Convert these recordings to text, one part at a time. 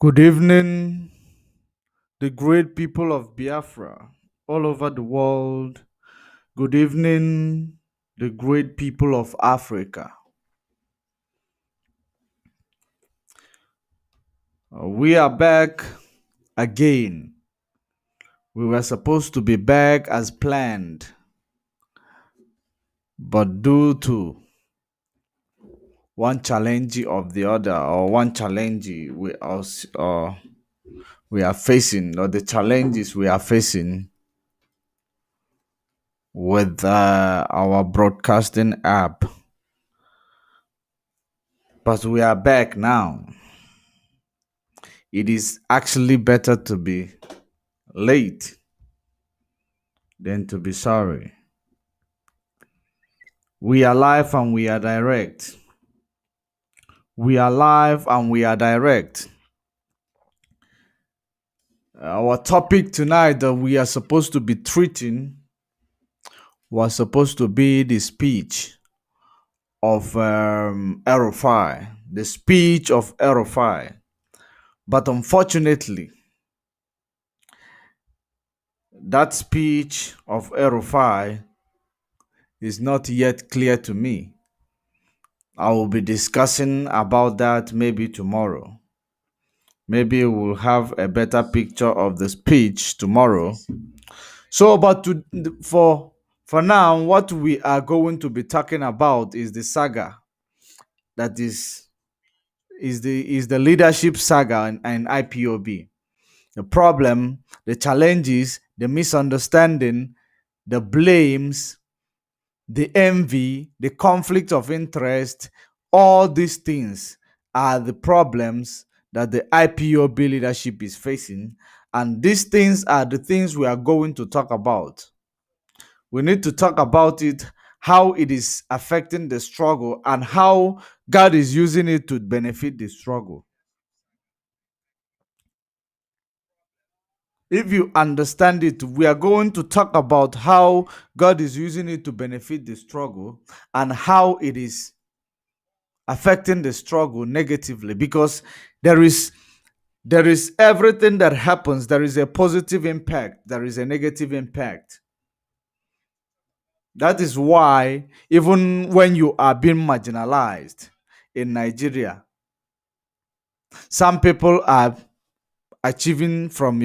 Good evening, the great people of Biafra all over the world. Good evening, the great people of Africa. We are back again. We were supposed to be back as planned, but due to one challenge of the other, or one challenge we are facing, or the challenges we are facing with our broadcasting app. But we are back now. It is actually better to be late than to be sorry. We are live and we are direct. We are live and we are direct. Our topic tonight that we are supposed to be treating was supposed to be the speech of Erufai, the speech of Erufai. But unfortunately, that speech of Erufai is not yet clear to me. I will be discussing about that maybe tomorrow. Maybe we'll have a better picture of the speech tomorrow. So, but for now, what we are going to be talking about is the saga that is the leadership saga and IPOB. The problem, the challenges, the misunderstanding, the blames, the envy, the conflict of interest, all these things are the problems that the IPOB leadership is facing. And these things are the things we are going to talk about. We need to talk about it, how it is affecting the struggle, and how God is using it to benefit the struggle. If you understand it, we are going to talk about how God is using it to benefit the struggle and how it is affecting the struggle negatively, because there is everything that happens, there is a positive impact, there is a negative impact. That is why even when you are being marginalized in Nigeria, some people are achieving from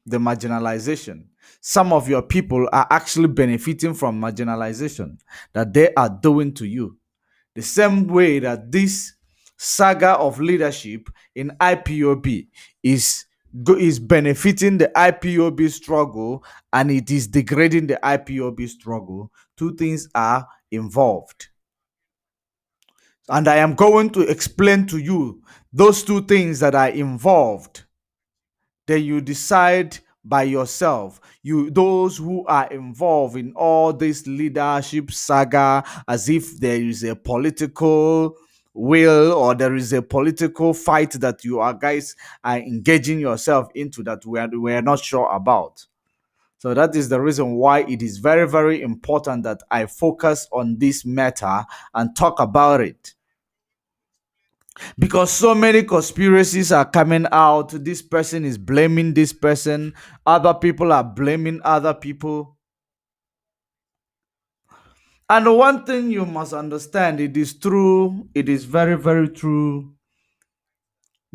the marginalization. Some of your people are actually benefiting from marginalization that they are doing to you. The same way that this saga of leadership in IPOB is benefiting the IPOB struggle, and it is degrading the IPOB struggle. Two things are involved. And I am going to explain to you those two things that are involved. Then you decide by yourself. You, those who are involved in all this leadership saga, as if there is a political will or there is a political fight that you are guys are engaging yourself into, that we are not sure about. So that is the reason why it is very, very important that I focus on this matter and talk about it, because so many conspiracies are coming out. This person is blaming this person, other people are blaming other people. And one thing you must understand, it is true, it is very, very true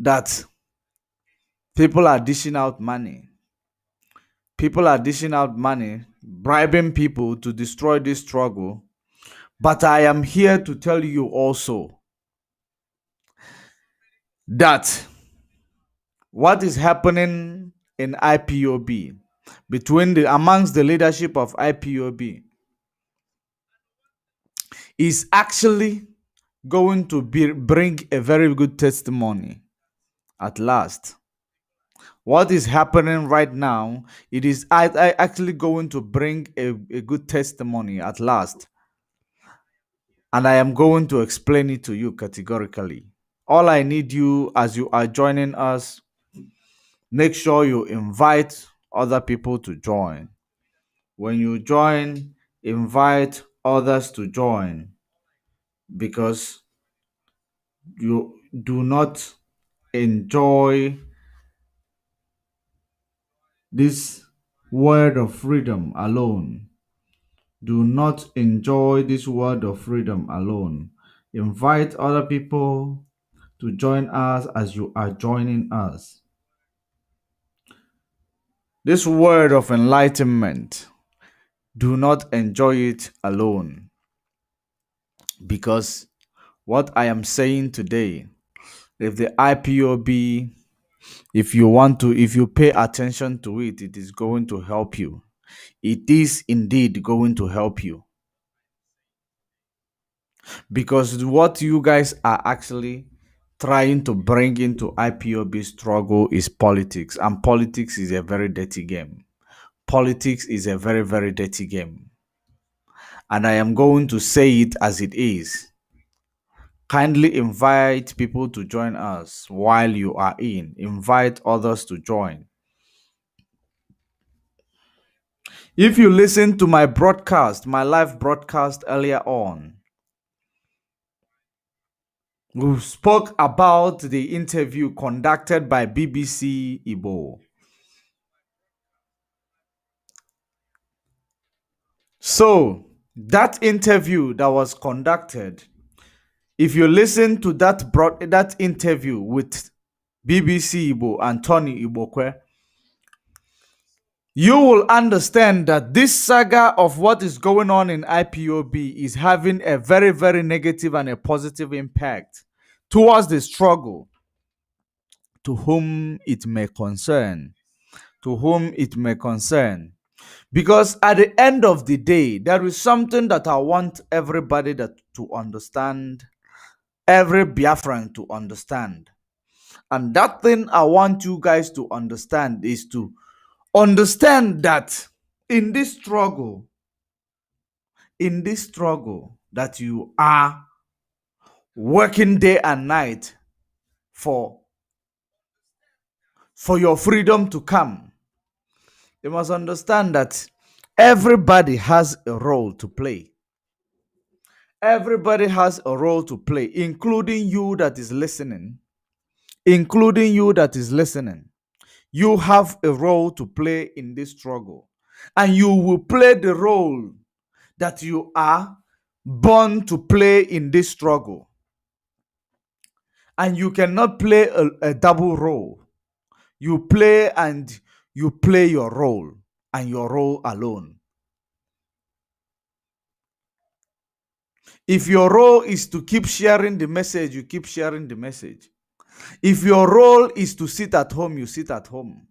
that people are dishing out money. People are dishing out money, bribing people to destroy this struggle. But I am here to tell you also that what is happening in IPOB, between the amongst the leadership of IPOB, is actually going to bring a very good testimony at last. What is happening right now, it is actually going to bring a good testimony at last. And I am going to explain it to you categorically. All I need you, as you are joining us, make sure you invite other people to join. When you join, invite others to join, because you do not enjoy this word of freedom alone. Do not enjoy this word of freedom alone. Invite other people to join us as you are joining us. This word of enlightenment, do not enjoy it alone, because what I am saying today, if the IPOB, if you pay attention to it, it is going to help you. It is indeed going to help you, because what you guys are actually trying to bring into IPOB struggle is politics, and politics is a very dirty game. Politics is a very, very dirty game. And I am going to say it as it is. Kindly invite people to join us while you are in. Invite others to join. If you listen to my broadcast, my live broadcast earlier on, we spoke about the interview conducted by BBC Igbo. So, that interview that was conducted, if you listen to that interview with BBC Igbo and Tony Igbokwe, you will understand that this saga of what is going on in IPOB is having a very, very negative and a positive impact towards the struggle, to whom it may concern. To whom it may concern. Because at the end of the day, there is something that I want everybody to understand, every Biafran to understand. And that thing I want you guys to understand is to understand that in this struggle, that you are working day and night for your freedom to come, you must understand that everybody has a role to play. Everybody has a role to play, including you that is listening. Including you that is listening. You have a role to play in this struggle. And you will play the role that you are born to play in this struggle. And you cannot play a double role. You play your role, and your role alone. If your role is to keep sharing the message, you keep sharing the message. If your role is to sit at home, you sit at home.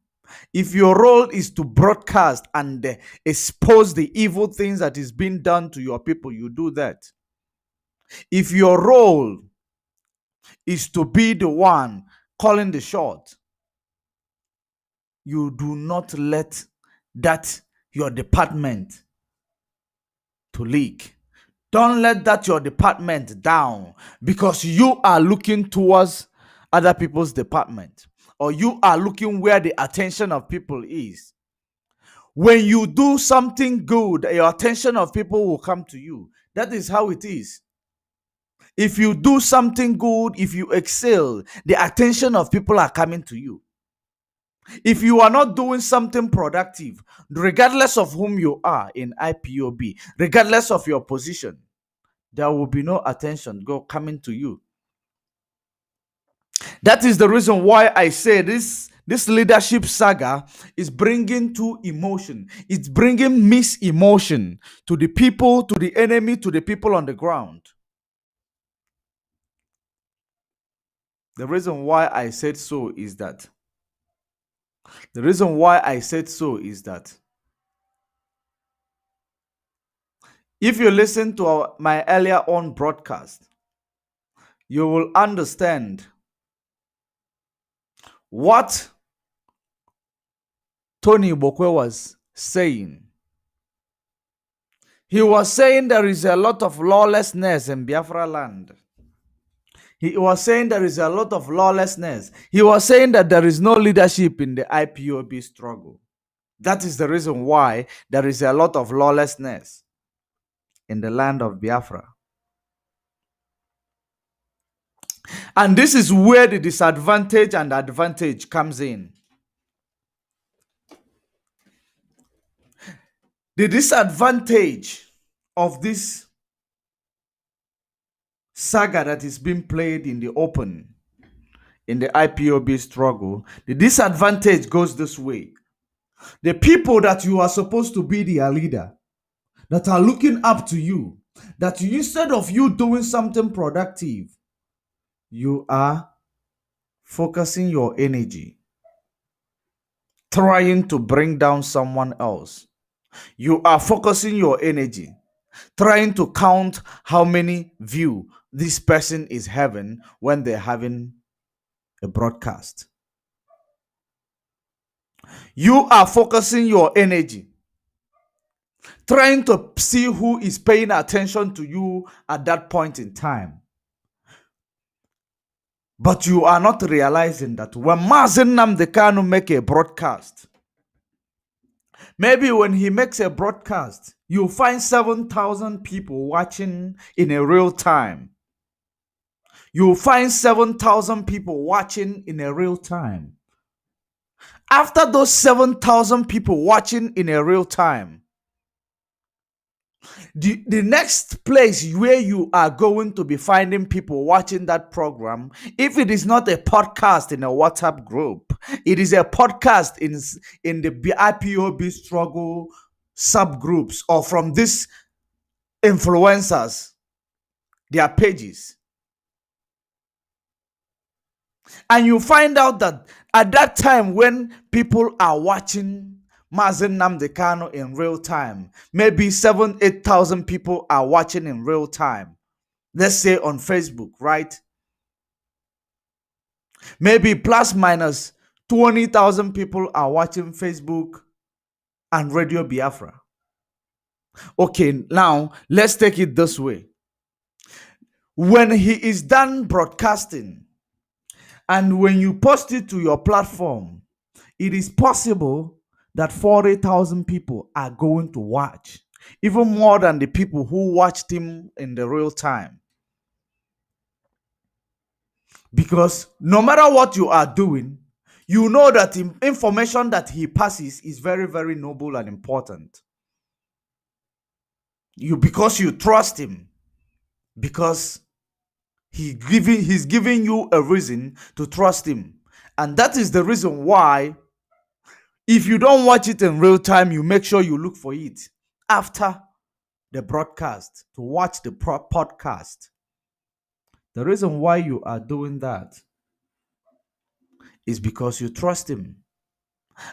If your role is to broadcast and expose the evil things that is being done to your people, you do that. If your role is to be the one calling the shot, you do not let that your department to leak. Don't let that your department down because you are looking towards other people's department, or you are looking where the attention of people is. When you do something good, your attention of people will come to you. That is how it is. If you do something good, if you excel, the attention of people are coming to you. If you are not doing something productive, regardless of whom you are in IPOB, regardless of your position, there will be no attention coming to you. That is the reason why I say this leadership saga is bringing to emotion. It's bringing mis-emotion to the people, to the enemy, to the people on the ground. The reason why I said so is that if you listen to my earlier on broadcast, you will understand what Tony Bokwe was saying. He was saying there is a lot of lawlessness in Biafra land. He was saying there is a lot of lawlessness. He was saying that there is no leadership in the IPOB struggle. That is the reason why there is a lot of lawlessness in the land of Biafra. And this is where the disadvantage and advantage comes in. The disadvantage of this saga that is being played in the open in the IPOB struggle, the disadvantage goes this way. The people that you are supposed to be their leader, that are looking up to you, that instead of you doing something productive, you are focusing your energy trying to bring down someone else. You are focusing your energy trying to count how many view this person is having when they're having a broadcast. You are focusing your energy trying to see who is paying attention to you at that point in time. But you are not realizing that when Mazen Namdekanu make a broadcast, maybe when he makes a broadcast, you'll find 7,000 people watching in a real time. You'll find 7,000 people watching in a real time. After those 7,000 people watching in a real time, the next place where you are going to be finding people watching that program, if it is not a podcast in a WhatsApp group, it is a podcast in the IPOB struggle subgroups or from these influencers, their pages. And you find out that at that time when people are watching Mazen Namdekano in real time, maybe 8,000 people are watching in real time. Let's say on Facebook, right? Maybe plus minus 20,000 people are watching Facebook and Radio Biafra. Okay, now let's take it this way. When he is done broadcasting and when you post it to your platform, it is possible that 40,000 people are going to watch, even more than the people who watched him in the real time. Because no matter what you are doing, you know that information that he passes is very, very noble and important. Because you trust him, because he's giving you a reason to trust him. And that is the reason why, if you don't watch it in real time, you make sure you look for it after the broadcast to watch the podcast. The reason why you are doing that is because you trust him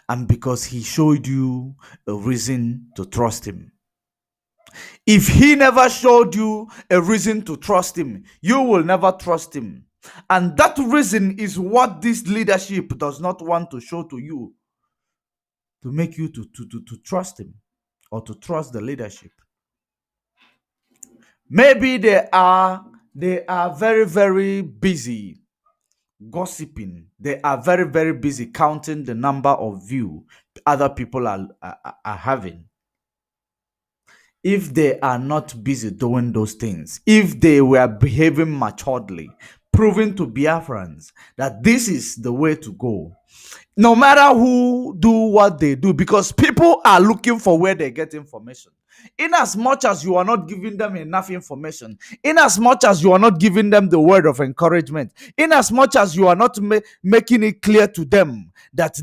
and because he showed you a reason to trust him. If he never showed you a reason to trust him, you will never trust him. And that reason is what this leadership does not want to show to you, to make you to trust him or to trust the leadership. Maybe they are very, very busy gossiping. They are very, very busy counting the number of views other people are having. If they are not busy doing those things, if they were behaving maturely, proving to Biafrans that this is the way to go, no matter who do what they do, because people are looking for where they get information. In as much as you are not giving them enough information, in as much as you are not giving them the word of encouragement, in as much as you are not making it clear to them that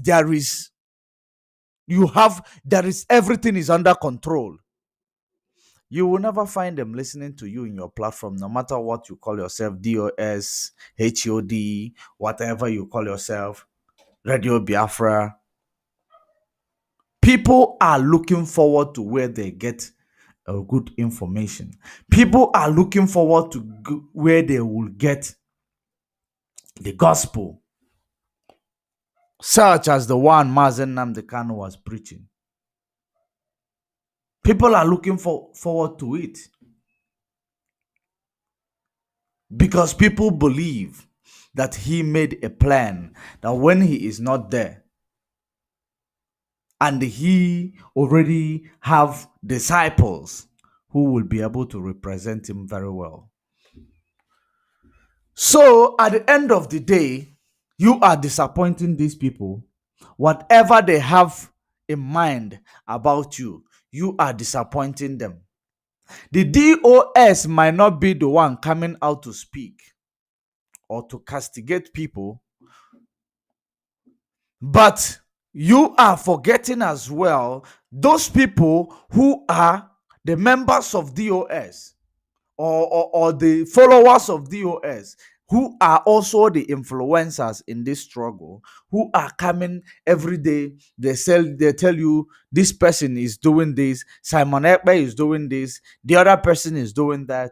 everything is under control, you will never find them listening to you in your platform, no matter what you call yourself, DOS, HOD, whatever you call yourself, Radio Biafra. People are looking forward to where they get good information. People are looking forward to where they will get the gospel, such as the one Mazen Namdekano was preaching. People are looking forward to it because people believe that he made a plan that when he is not there and he already have disciples who will be able to represent him very well. So at the end of the day, you are disappointing these people. Whatever they have in mind about you, you are disappointing them. The DOS might not be the one coming out to speak or to castigate people, but you are forgetting as well those people who are the members of DOS, or the followers of DOS, who are also the influencers in this struggle, who are coming every day. They tell you this person is doing this, Simon Ekpe is doing this, the other person is doing that.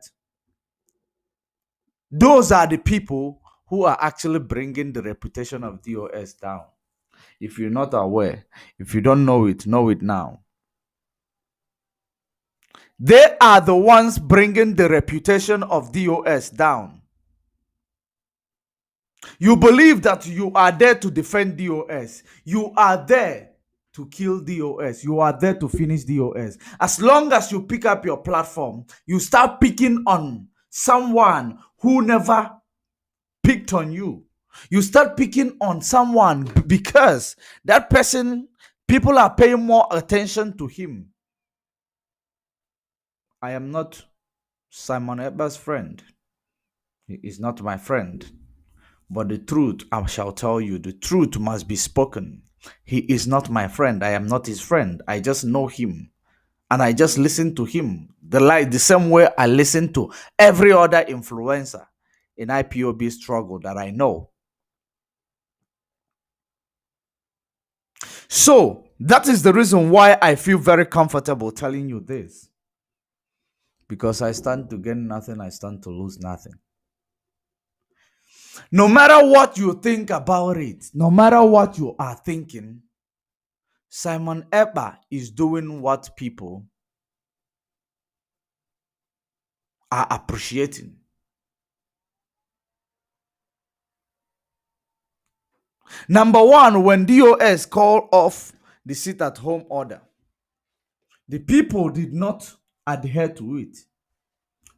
Those are the people who are actually bringing the reputation of DOS down. If you're not aware, if you don't know it now. They are the ones bringing the reputation of DOS down. You believe that you are there to defend DOS. You are there to kill DOS. You are there to finish DOS. As long as you pick up your platform, you start picking on someone who never picked on you. You start picking on someone because that person, people are paying more attention to him. I am not Simon Eber's friend. He is not my friend. But the truth, I shall tell you, the truth must be spoken. He is not my friend. I am not his friend. I just know him. And I just listen to him. The same way I listen to every other influencer in IPOB struggle that I know. So that is the reason why I feel very comfortable telling you this. Because I stand to gain nothing, I stand to lose nothing. No matter what you think about it, no matter what you are thinking, Simon Ekpa is doing what people are appreciating. Number one, when DOS called off the sit-at-home order, the people did not adhere to it.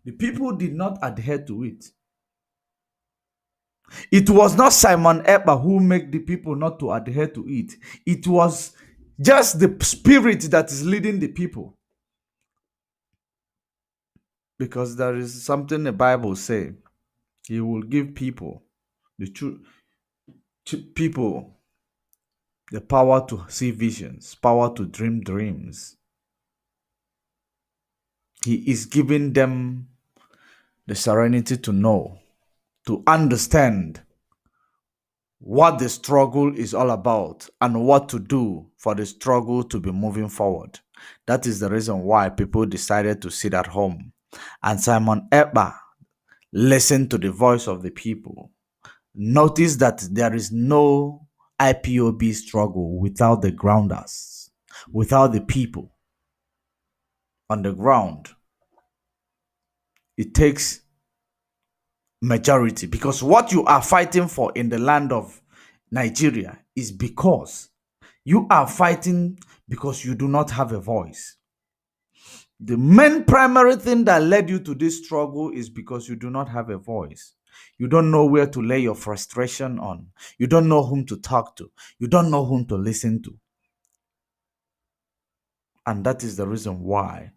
The people did not adhere to it. It was not Simon Ekpa who made the people not to adhere to it. It was just the spirit that is leading the people. Because there is something the Bible says. He will give people, the true people, the power to see visions, power to dream dreams. He is giving them the serenity to know, to understand what the struggle is all about and what to do for the struggle to be moving forward. That is the reason why people decided to sit at home. And Simon Ekpa listened to the voice of the people. Notice that there is no IPOB struggle without the grounders, without the people on the ground. It takes majority, because what you are fighting for in the land of Nigeria is because you are fighting because you do not have a voice. The main primary thing that led you to this struggle is because you do not have a voice. You don't know where to lay your frustration on. You don't know whom to talk to. You don't know whom to listen to. And that is the reason why,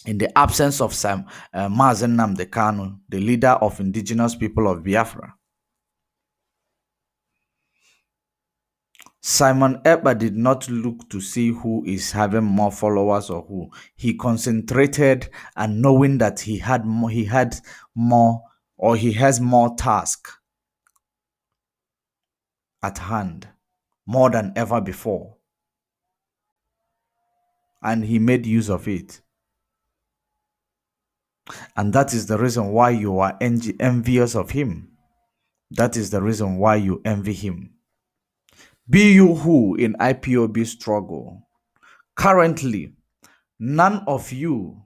in the absence of Mazen Nnamdi Kanu, the leader of indigenous people of Biafra, Simon Ekpa did not look to see who is having more followers or who. He concentrated and knowing that he had more, or he has more task at hand, more than ever before. And he made use of it. And that is the reason why you are envious of him. That is the reason why you envy him. Be you who in IPOB struggle. Currently, none of you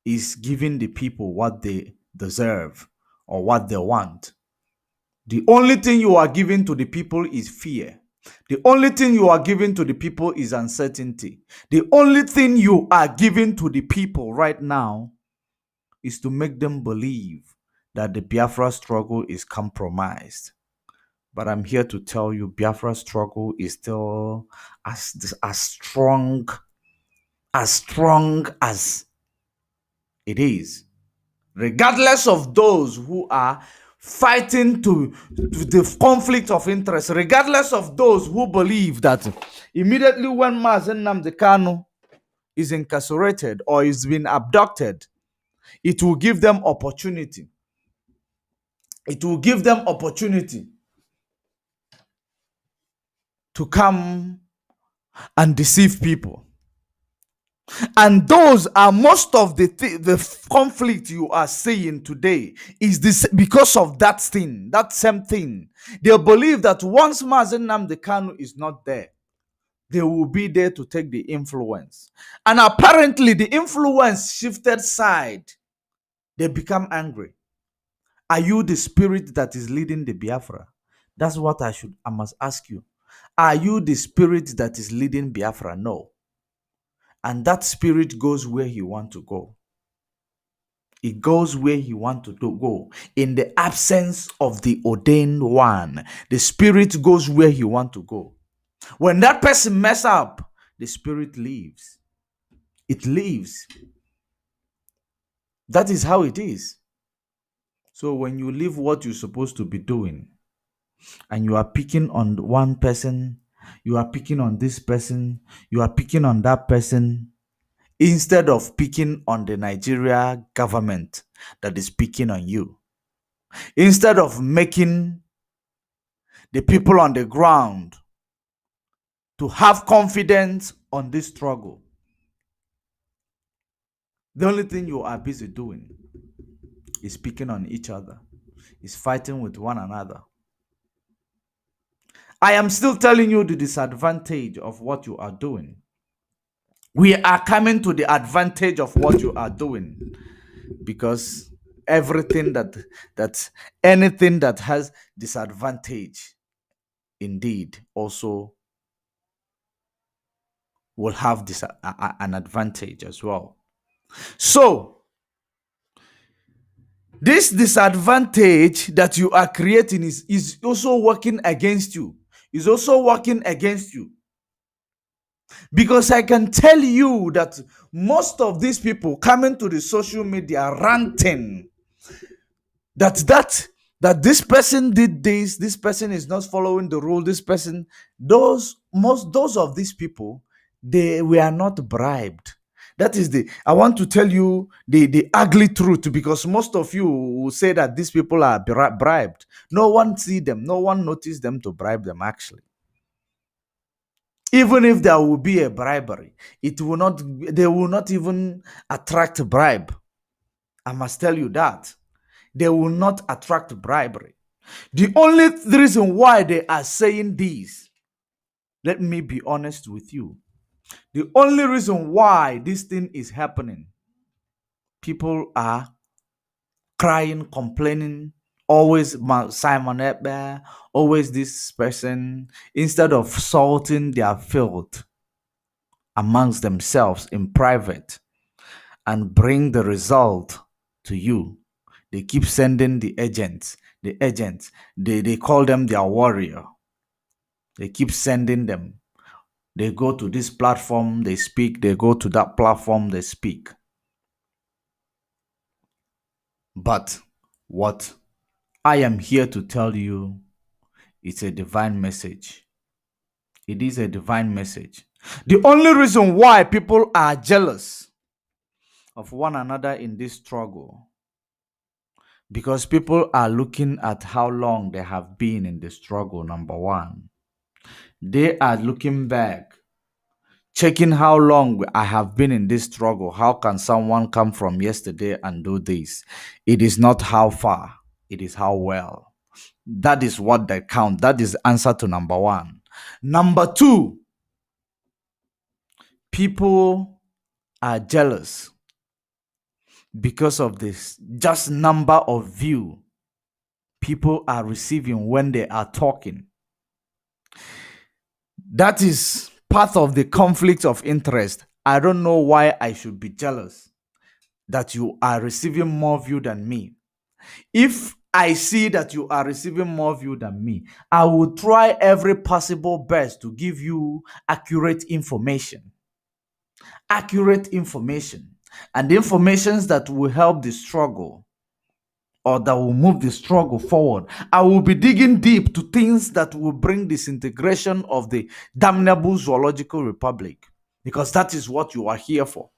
is giving the people what they deserve or what they want. The only thing you are giving to the people is fear. The only thing you are giving to the people is uncertainty. The only thing you are giving to the people right now is to make them believe that the Biafra struggle is compromised. But I'm here to tell you, Biafra struggle is still as strong as strong as it is, regardless of those who are fighting to the conflict of interest, regardless of those who believe that immediately when Mazen Nnamdi Kanu is incarcerated or is being abducted, it will give them opportunity. It will give them opportunity to come and deceive people. And those are most of the conflict you are seeing today is this because of that thing, that same thing. They believe that once Mazen Nnamdi Kanu is not there, they will be there to take the influence. And apparently the influence shifted side. They become angry. Are you the spirit that is leading the Biafra? That's what I must ask you. Are you the spirit that is leading Biafra? No. And that spirit goes where he wants to go. It goes where he wants to go. In the absence of the ordained one, the spirit goes where he wants to go. When that person mess up, the spirit leaves. It leaves. That is how it is. So when you leave what you're supposed to be doing, and you are picking on one person, you are picking on this person, you are picking on that person, instead of picking on the Nigeria government that is picking on you, instead of making the people on the ground to have confidence on this struggle, the only thing you are busy doing is picking on each other, is fighting with one another. I am still telling you the disadvantage of what you are doing. We are coming to the advantage of what you are doing, because everything that anything that has disadvantage indeed also will have this an advantage as well. So this disadvantage that you are creating is also working against you. Is also working against you. Because I can tell you that most of these people coming to the social media ranting that this person did this person is not following the rule, this person, those of these people, they were not bribed. That is I want to tell you the ugly truth, because most of you will say that these people are bribed. No one see them, no one notice them to bribe them actually. Even if there will be a bribery, they will not even attract bribe. I must tell you that. They will not attract bribery. The only reason why they are saying this, let me be honest with you. The only reason why this thing is happening, people are crying, complaining, always Simon Ebbe, always this person, instead of sorting their filth amongst themselves in private and bring the result to you. They keep sending the agents. They call them their warrior. They keep sending them. They go to this platform, they speak. They go to that platform, they speak. But what I am here to tell you, it's a divine message. It is a divine message. The only reason why people are jealous of one another in this struggle, because people are looking at how long they have been in the struggle, number one. They are looking back, checking how long I have been in this struggle. How can someone come from yesterday and do this? It is not how far, it is how well. That is what they count. That is answer to number one. Number two, people are jealous because of this just number of view people are receiving when they are talking. That is part of the conflict of interest. I don't know why I should be jealous that you are receiving more view than me. If I see that you are receiving more view than me, I will try every possible best to give you accurate information. accurate information, and the informations that will help the struggle or that will move the struggle forward. I will be digging deep to things that will bring disintegration of the damnable zoological republic, because that is what you are here for.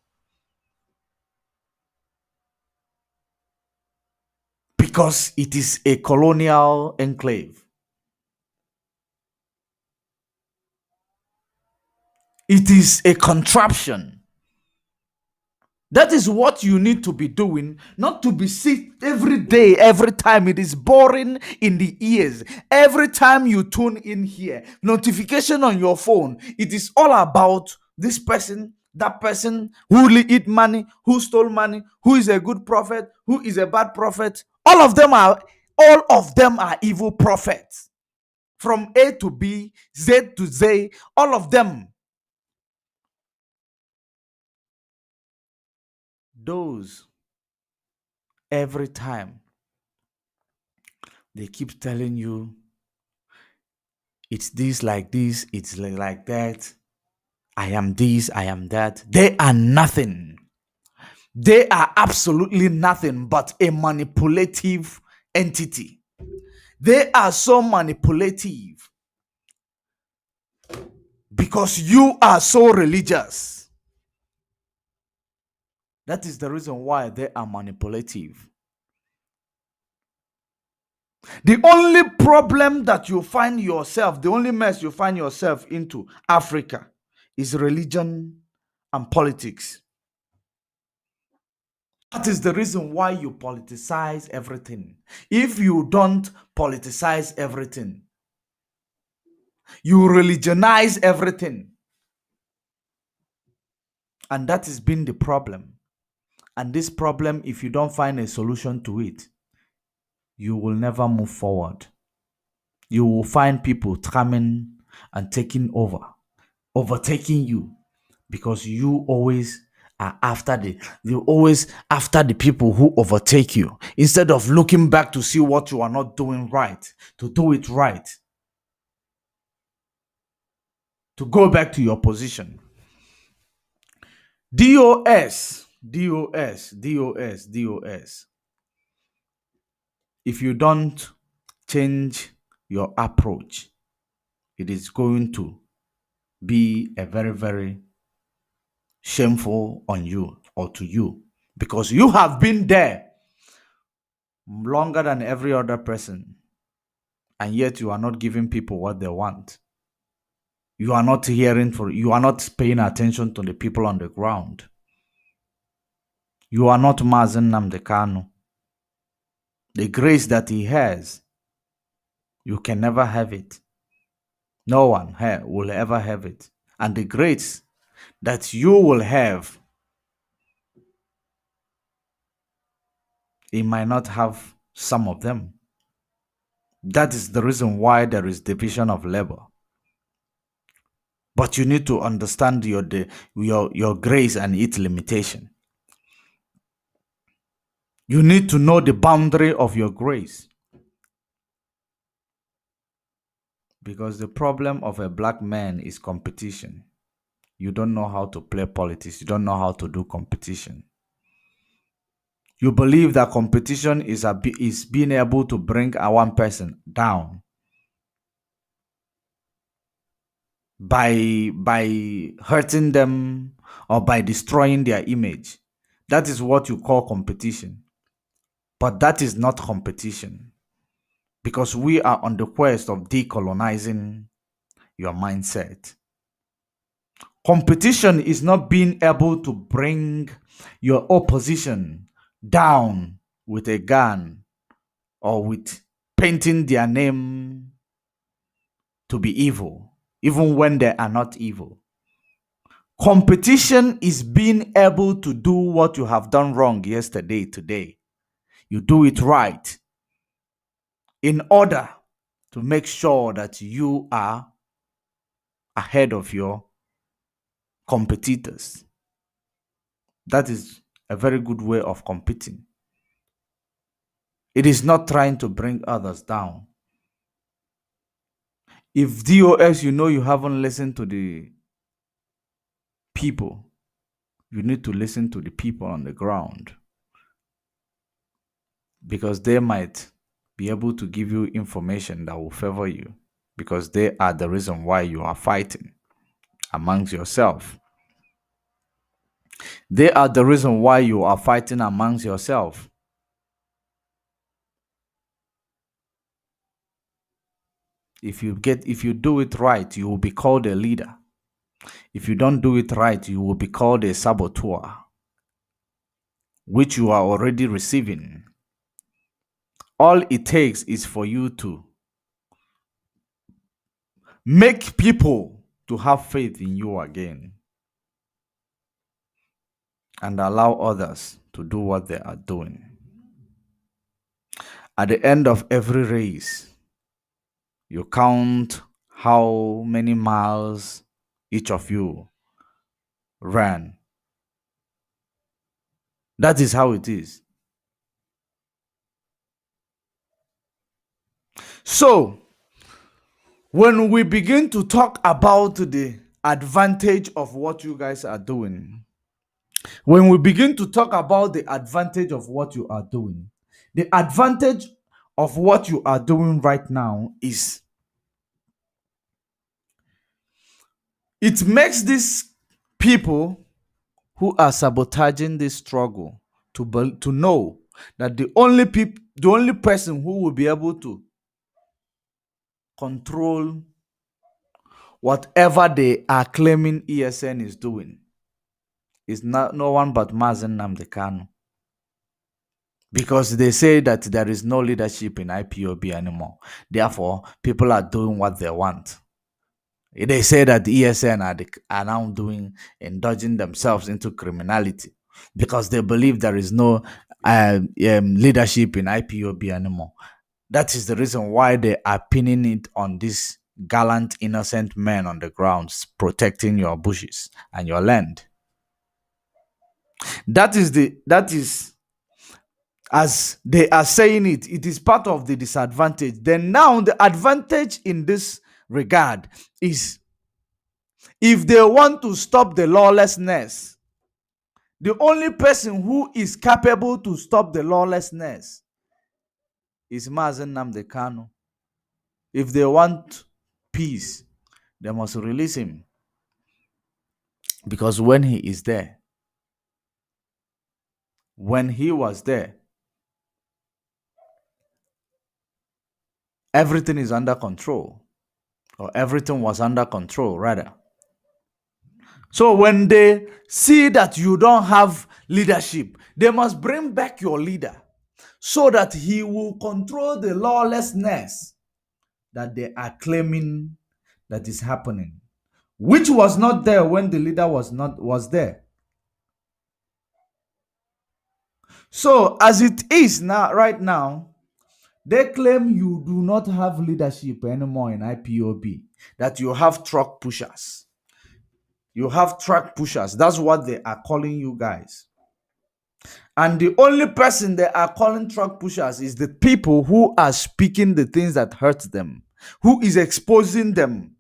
Because it is a colonial enclave. It is a contraption. That is what you need to be doing, not to be sick every day, every time. It is boring in the ears. Every time you tune in here, notification on your phone, it is all about this person, that person, who eat money, who stole money, who is a good prophet, who is a bad prophet. All of them are evil prophets. From A to B, Z to Z, all of them. Those, every time they keep telling you it's this, like this, it's like that. I am this, I am that. They are nothing. They are absolutely nothing but a manipulative entity. They are so manipulative because you are so religious. That is the reason why they are manipulative. The only problem that you find yourself, the only mess you find yourself into Africa is religion and politics. That is the reason why you politicize everything. If you don't politicize everything, you religionize everything. And that has been the problem. And this problem, if you don't find a solution to it, you will never move forward. You will find people coming and taking over, overtaking you, because you always are after you always after the people who overtake you, instead of looking back to see what you are not doing right, to do it right, to go back to your position. DOS, DOS, DOS, DOS. If you don't change your approach, it is going to be a very, very shameful on you or to you, because you have been there longer than every other person, and yet you are not giving people what they want. You are not you are not paying attention to the people on the ground. You are not Mazen Namdekanu. The grace that he has, you can never have it. No one here will ever have it. And the grace that you will have, he might not have some of them. That is the reason why there is division of labor. But you need to understand your grace and its limitation. You need to know the boundary of your grace. Because the problem of a black man is competition. You don't know how to play politics. You don't know how to do competition. You believe that competition is being able to bring one person down by hurting them or by destroying their image. That is what you call competition. But that is not competition, because we are on the quest of decolonizing your mindset. Competition is not being able to bring your opposition down with a gun or with painting their name to be evil, even when they are not evil. Competition is being able to do what you have done wrong yesterday, today. You do it right in order to make sure that you are ahead of your competitors. That is a very good way of competing. It is not trying to bring others down. If DOS, you know you haven't listened to the people, you need to listen to the people on the ground, because they might be able to give you information that will favor you, because they are the reason why you are fighting amongst yourself. They are the reason why you are fighting amongst yourself. If you do it right, you will be called a leader. If you don't do it right, you will be called a saboteur, which you are already receiving. All it takes is for you to make people to have faith in you again, and allow others to do what they are doing. At the end of every race, you count how many miles each of you ran. That is how it is. So, when we begin to talk about the advantage of what you guys are doing, when we begin to talk about the advantage of what you are doing, the advantage of what you are doing right now is it makes these people who are sabotaging this struggle to know that the only person who will be able to control whatever they are claiming ESN is doing is not no one but Mazen Namdekanu. Because they say that there is no leadership in IPOB anymore. Therefore, people are doing what they want. They say that the ESN are now indulging themselves into criminality because they believe there is no leadership in IPOB anymore. That is the reason why they are pinning it on these gallant, innocent men on the grounds protecting your bushes and your land. That is as they are saying it is part of the disadvantage. Then now the advantage in this regard is, if they want to stop the lawlessness, the only person who is capable to stop the lawlessness is Mazen Nnamdi Kanu. If they want peace, they must release him. Because when he is there, when he was there, everything is under control. Or everything was under control, rather. So when they see that you don't have leadership, they must bring back your leader so that he will control the lawlessness that they are claiming that is happening, which was not there when the leader was there. So as it is now, right now, they claim you do not have leadership anymore in IPOB, that you have truck pushers. You have truck pushers. That's what they are calling you guys. And the only person they are calling truck pushers is the people who are speaking the things that hurt them, who is exposing them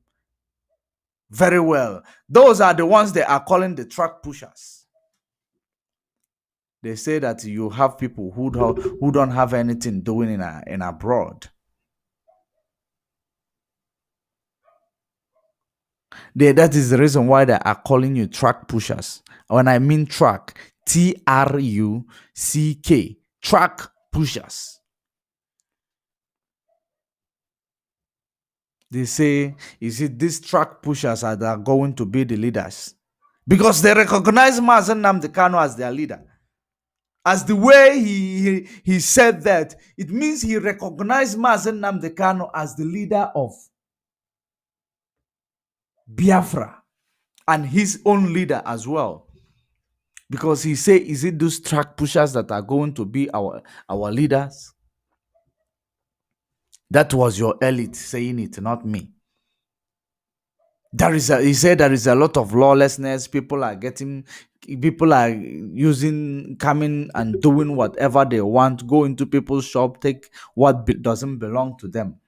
very well. Those are the ones they are calling the truck pushers. They say that you have people who don't have anything doing in abroad. That is the reason why they are calling you truck pushers. When I mean truck, TRUCK, truck pushers. They say, is it these truck pushers that are going to be the leaders? Because they recognize Mazen Nnamdi Kanu as their leader. As the way he said that, it means he recognized Mazen Nnamdi Kanu as the leader of Biafra and his own leader as well. Because he said, is it those truck pushers that are going to be our leaders? That was your elite saying it, not me. He said there is a lot of lawlessness. People are coming and doing whatever they want, go into people's shop, take what doesn't belong to them.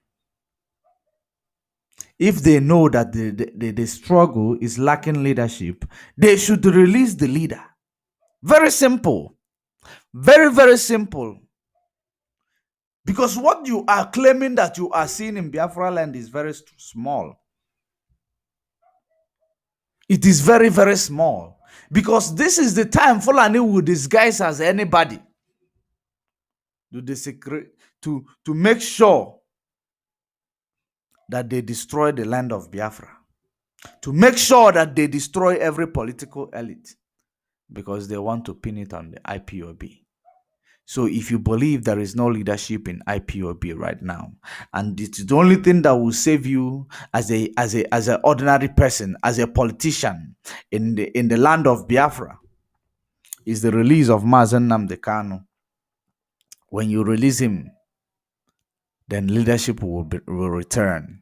If they know that the struggle is lacking leadership, they should release the leader. Very simple. Very, very simple. Because what you are claiming that you are seeing in Biafra land is very small. It is very, very small. Because this is the time Fulani will disguise as anybody to desecrate, to make sure that they destroy the land of Biafra, to make sure that they destroy every political elite because they want to pin it on the IPOB. So if you believe there is no leadership in IPOB right now, and it's the only thing that will save you as an ordinary person, as a politician in the land of Biafra, is the release of Mazen Nnamdi Kanu. When you release him, then leadership will return,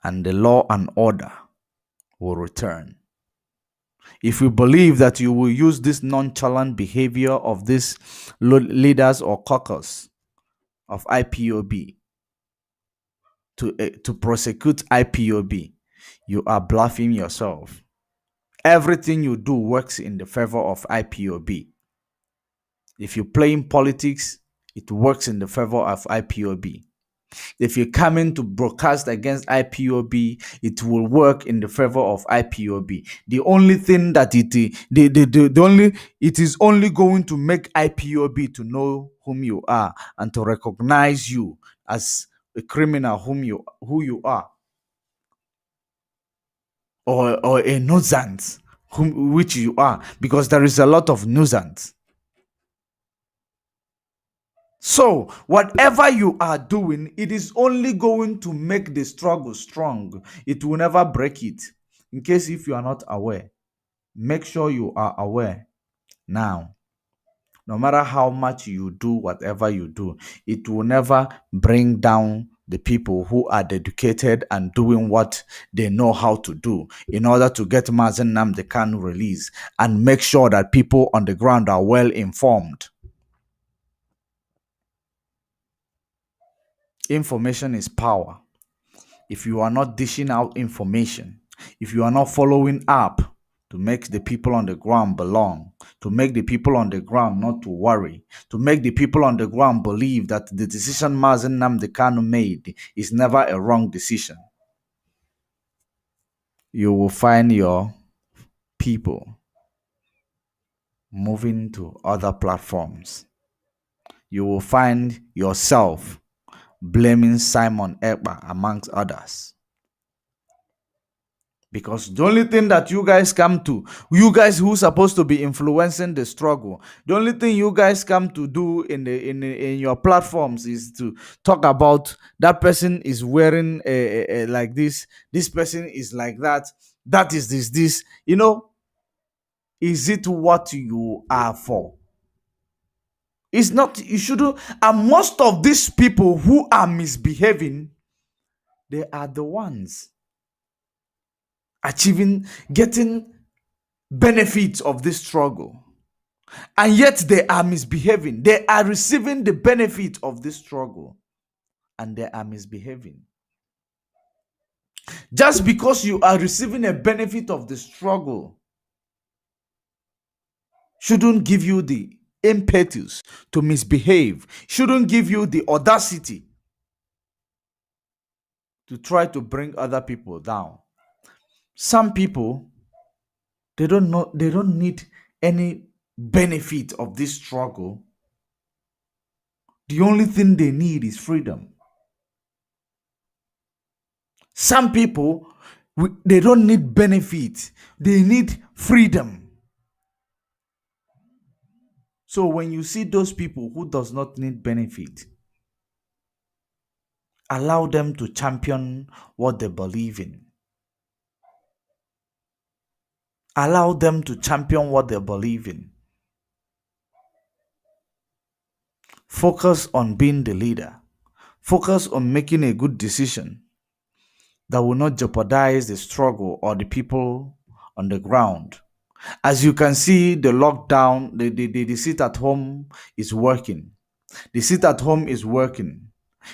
and the law and order will return. If you believe that you will use this nonchalant behavior of these leaders or caucus of IPOB to prosecute IPOB, you are bluffing yourself. Everything you do works in the favor of IPOB. If you play in politics, it works in the favor of IPOB. If you come in to broadcast against IPOB, it will work in the favor of IPOB. The only thing that it is only going to make IPOB to know whom you are and to recognize you as a criminal who you are, or a nuisance which you are, because there is a lot of nuisance. So, whatever you are doing, it is only going to make the struggle strong. It will never break it. In case if you are not aware, make sure you are aware now. No matter how much you do, whatever you do, it will never bring down the people who are dedicated and doing what they know how to do in order to get Mazen Nnamdi Kanu released and make sure that people on the ground are well informed. Information is power. If you are not dishing out information, if you are not following up to make the people on the ground belong, to make the people on the ground not to worry, to make the people on the ground believe that the decision Mazen Nnamdi Kanu made is never a wrong decision, you will find your people moving to other platforms. You will find yourself blaming Simon Ekpa amongst others. Because the only thing that you guys come to, you guys who supposed to be influencing the struggle, the only thing you guys come to do in your platforms is to talk about that person is wearing like this person is like that, that is this. Is it what you are for? It's not. You shouldn't. And most of these people who are misbehaving, they are the ones getting benefits of this struggle, and yet they are misbehaving. They are receiving the benefit of this struggle and they are misbehaving. Just because you are receiving a benefit of the struggle shouldn't give you the impetus to misbehave, shouldn't give you the audacity to try to bring other people down. Some people, they don't need any benefit of this struggle. The only thing they need is freedom. Some people, they don't need benefit, they need freedom. So when you see those people who does not need benefit, allow them to champion what they believe in. Allow them to champion what they believe in. Focus on being the leader. Focus on making a good decision that will not jeopardize the struggle or the people on the ground. As you can see, the lockdown, the sit at home is working. The sit at home is working.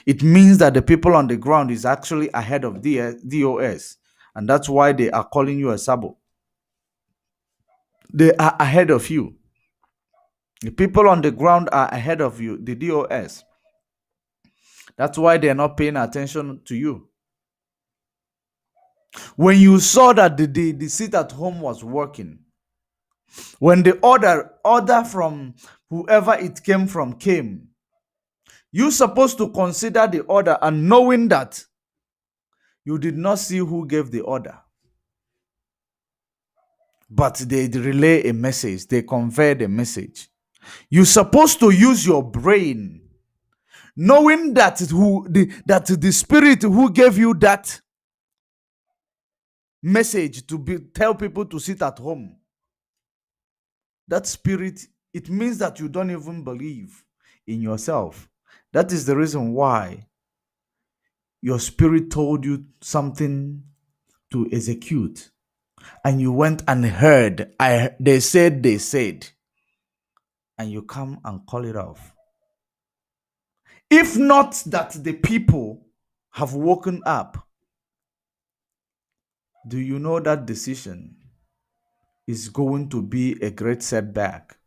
It means that the people on the ground is actually ahead of the DOS. And that's why they are calling you a sabo. They are ahead of you. The people on the ground are ahead of you, the DOS. That's why they're not paying attention to you. When you saw that the sit at home was working, when the order from whoever it came from came, you're supposed to consider the order, and knowing that you did not see who gave the order, but they relay a message, they convey the message. You're supposed to use your brain, knowing that that the spirit who gave you that message to tell people to sit at home, that spirit, it means that you don't even believe in yourself. That is the reason why your spirit told you something to execute, and you went and heard, they said, and you come and call it off. If not that the people have woken up, do you know that decision is going to be a great setback?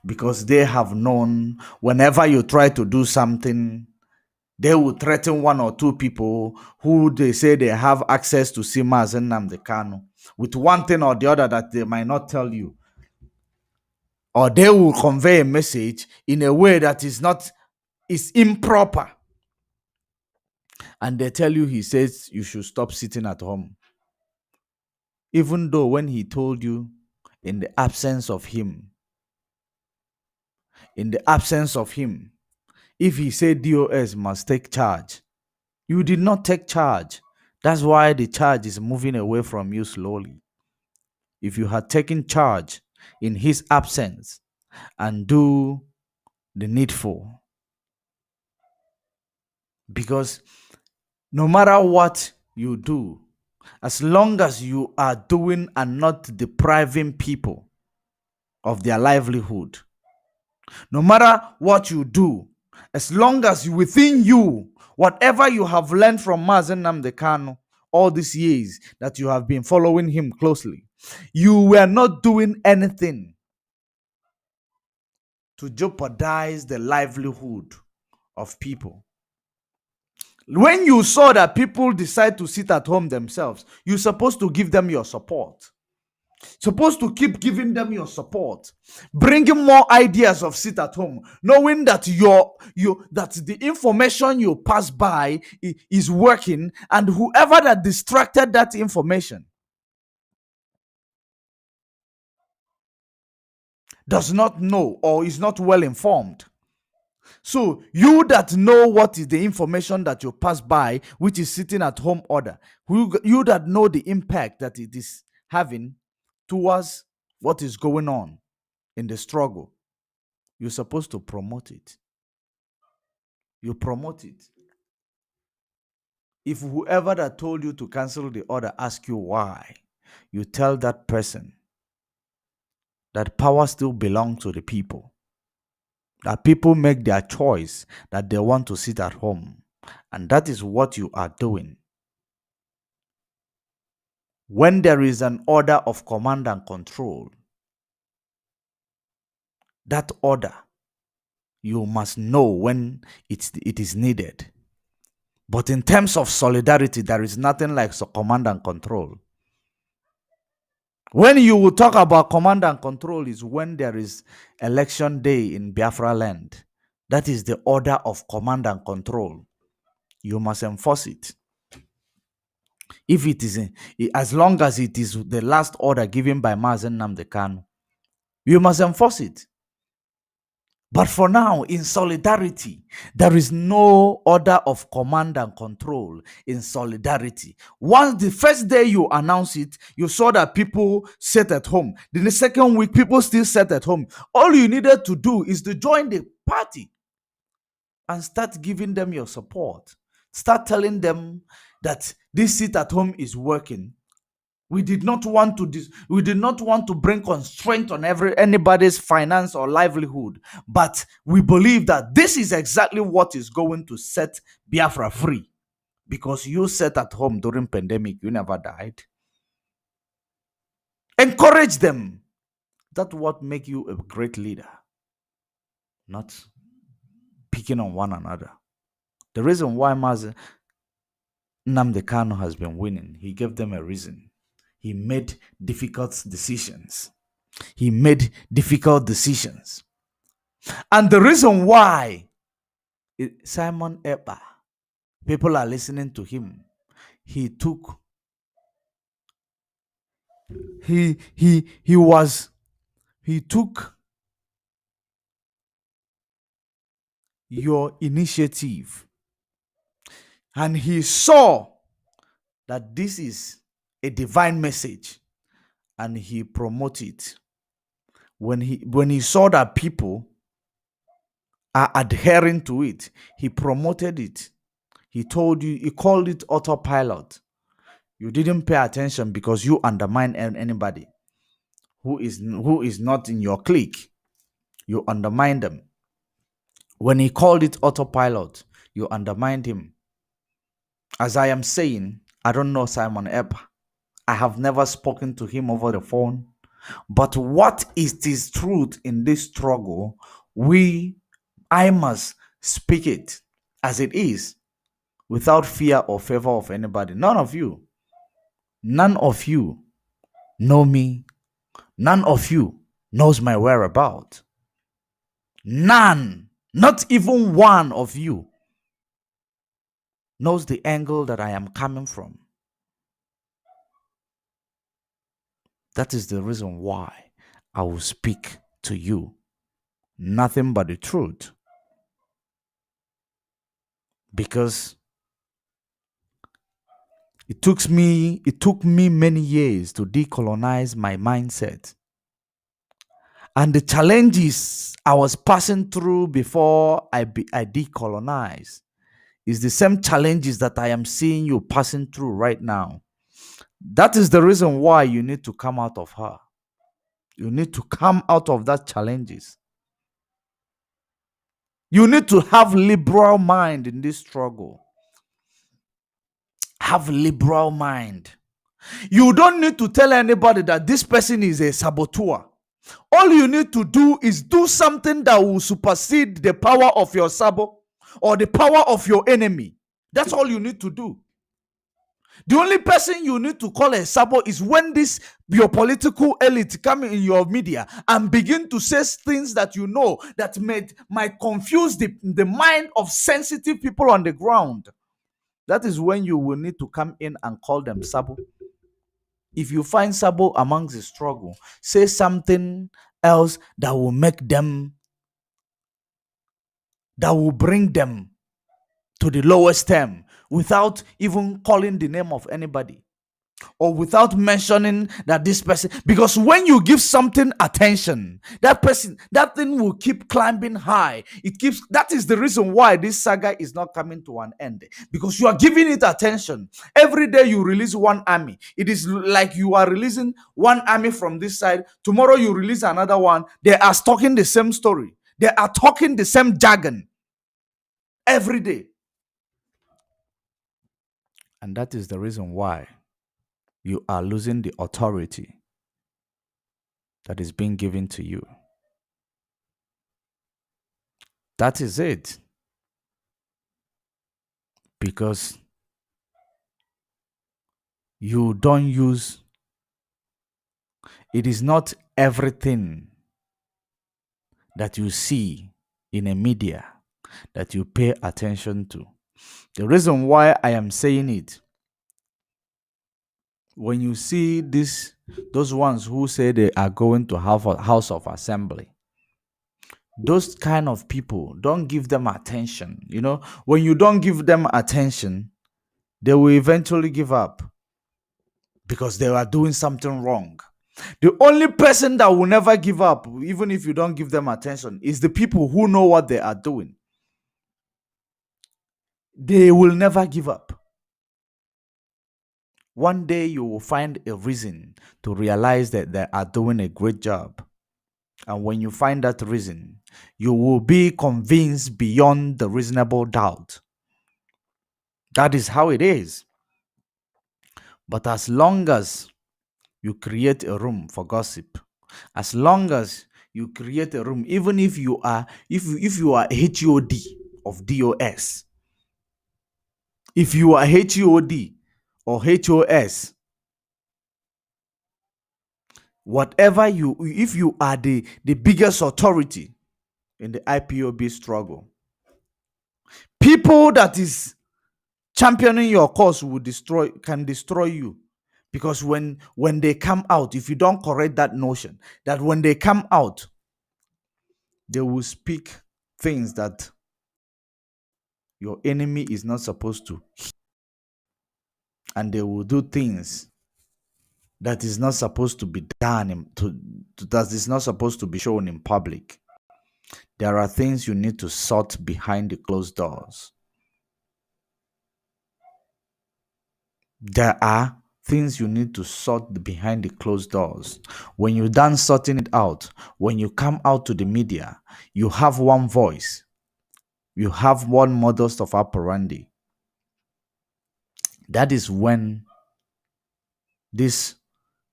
Because they have known whenever you try to do something, they will threaten one or two people who they say they have access to see Mazen Nnamdi Kanu with one thing or the other that they might not tell you. Or they will convey a message in a way that is improper. And they tell you, he says you should stop sitting at home. Even though when he told you, in the absence of him, if he said DOS must take charge, you did not take charge. That's why the charge is moving away from you slowly. If you had taken charge in his absence and do the needful, because no matter what you do, as long as you are doing and not depriving people of their livelihood, no matter what you do, as long as within you, whatever you have learned from Mazen Nnamdi Kanu all these years that you have been following him closely, you were not doing anything to jeopardize the livelihood of people. When you saw that people decide to sit at home themselves, you're supposed to give them your support. Supposed to keep giving them your support, bringing more ideas of sit at home, knowing that that the information you pass by is working, and whoever that distracted that information does not know or is not well informed. So you that know what is the information that you pass by, which is sitting at home order, you that know the impact that it is having towards what is going on in the struggle, you're supposed to promote it. You promote it. If whoever that told you to cancel the order asks you why, you tell that person that power still belongs to the people. That people make their choice that they want to sit at home. And that is what you are doing. When there is an order of command and control, that order, you must know when it is needed. But in terms of solidarity, there is nothing like command and control. When you will talk about command and control is when there is election day in Biafra land. That is the order of command and control. You must enforce it. If it is, as long as it is the last order given by Mazen Nnamdi Kanu, you must enforce it. But for now, in solidarity, there is no order of command and control in solidarity. Once the first day you announce it, you saw that people sat at home. Then the second week, people still sat at home. All you needed to do is to join the party and start giving them your support. Start telling them that this sit at home is working. We did not want to bring constraint on anybody's finance or livelihood, but we believe that this is exactly what is going to set Biafra free. Because you sat at home during pandemic, you never died. Encourage them. That's what make you a great leader, not picking on one another. The reason why Mazi Nnamdi Kanu has been winning, he gave them a reason. He made difficult decisions. He made difficult decisions. And the reason why Simon Epa, people are listening to him. He took he was he took your initiative and he saw that this is a divine message and he promoted it. When he saw that people are adhering to it, he promoted it. He told you, he called it autopilot. You didn't pay attention because you undermine anybody who is not in your clique. You undermine them. When he called it autopilot, you undermined him. As I am saying, I don't know Simon Epp. I have never spoken to him over the phone. But what is this truth in this struggle? I must speak it as it is without fear or favor of anybody. None of you know me. None of you knows my whereabouts. None, not even one of you knows the angle that I am coming from. That is the reason why I will speak to you nothing but the truth. Because it took me many years to decolonize my mindset. And the challenges I was passing through before I decolonized is the same challenges that I am seeing you passing through right now. That is the reason why you need to come out of her. You need to come out of that challenges. You need to have liberal mind in this struggle. Have liberal mind. You don't need to tell anybody that this person is a saboteur. All you need to do is do something that will supersede the power of your sabo or the power of your enemy. That's all you need to do. The only person you need to call a sabo is when your political elite come in your media and begin to say things that you know that might confuse the mind of sensitive people on the ground. That is when you will need to come in and call them sabo. If you find sabo amongst the struggle, say something else that will bring them to the lowest term without even calling the name of anybody or without mentioning that this person, because when you give something attention, that thing will keep climbing high. That is the reason why this saga is not coming to an end, because you are giving it attention. Every day you release one army. It is like you are releasing one army from this side. Tomorrow you release another one. They are talking the same story. They are talking the same jargon every day. And that is the reason why you are losing the authority that is being given to you. That is it. Because you don't use, it is not everything that you see in a media that you pay attention to. The reason why I am saying it, when you see those ones who say they are going to have a house of assembly, those kind of people, don't give them attention. When you don't give them attention, they will eventually give up because they are doing something wrong. The only person that will never give up, even if you don't give them attention, is the people who know what they are doing. They will never give up. One day you will find a reason to realize that they are doing a great job. And when you find that reason, you will be convinced beyond the reasonable doubt. That is how it is. But as long as you create a room for gossip, As long as you create a room, even if you are HOD of DOS, if you are HOD or HOS, whatever you, if you are the biggest authority in the IPOB struggle, people that is championing your cause can destroy you. Because when they come out, if you don't correct that notion, that when they come out, they will speak things that your enemy is not supposed to, and they will do things that is not supposed to be done that is not supposed to be shown in public. There are things you need to sort behind the closed doors. There are things you need to sort behind the closed doors. When you're done sorting it out, when you come out to the media, you have one voice, you have one modus of operandi. That is when this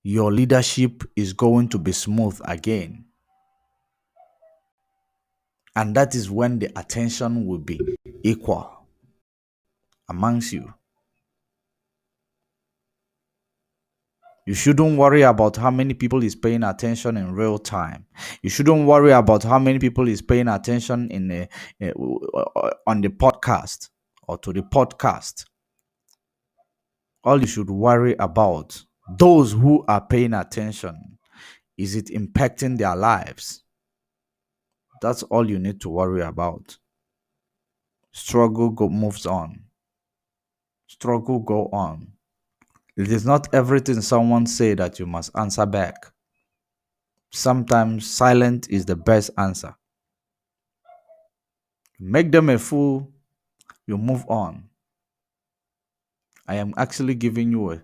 your leadership is going to be smooth again. And that is when the attention will be equal amongst you. You shouldn't worry about how many people is paying attention in real time. You shouldn't worry about how many people is paying attention on the podcast or to the podcast. All you should worry about, those who are paying attention, is it impacting their lives? That's all you need to worry about. Struggle moves on. Struggle go on. It is not everything someone say that you must answer back. Sometimes silent is the best answer. Make them a fool, you move on. I am actually giving you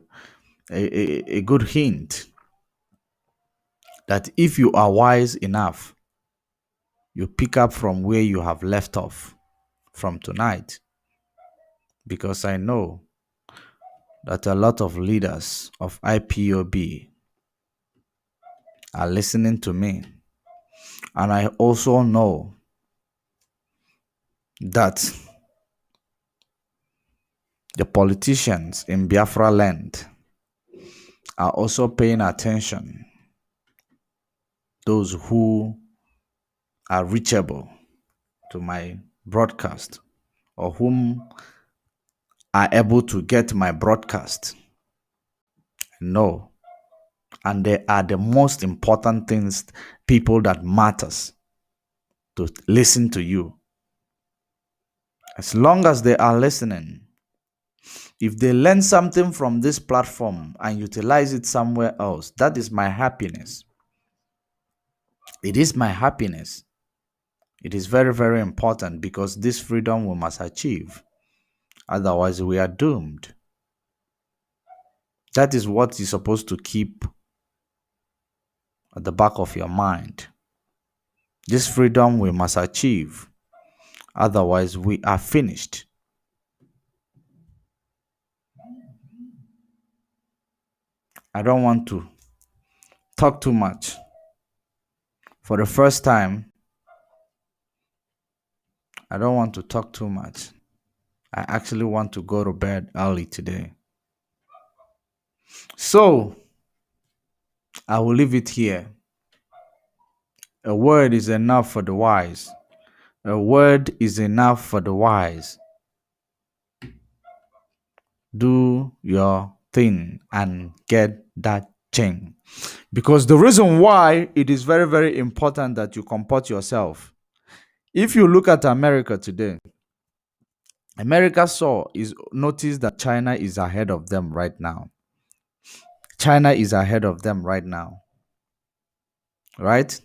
a good hint that if you are wise enough, you pick up from where you have left off from tonight. Because I know that a lot of leaders of IPOB are listening to me. And I also know that the politicians in Biafra land are also paying attention. Those who are reachable to my broadcast, or whom are able to get my broadcast, know. And they are the most important things, people that matters to listen to you. As long as they are listening, if they learn something from this platform and utilize it somewhere else, that is my happiness. It is my happiness. It is very, very important, because this freedom we must achieve. Otherwise, we are doomed. That is what you're supposed to keep at the back of your mind. This freedom we must achieve. Otherwise, we are finished. I don't want to talk too much. For the first time, I don't want to talk too much. I actually want to go to bed early today. So, I will leave it here. A word is enough for the wise. A word is enough for the wise. Do your thing and get that change. Because the reason why it is very, very important that you comport yourself. If you look at America today, America noticed that China is ahead of them right now. China is ahead of them right now. Right?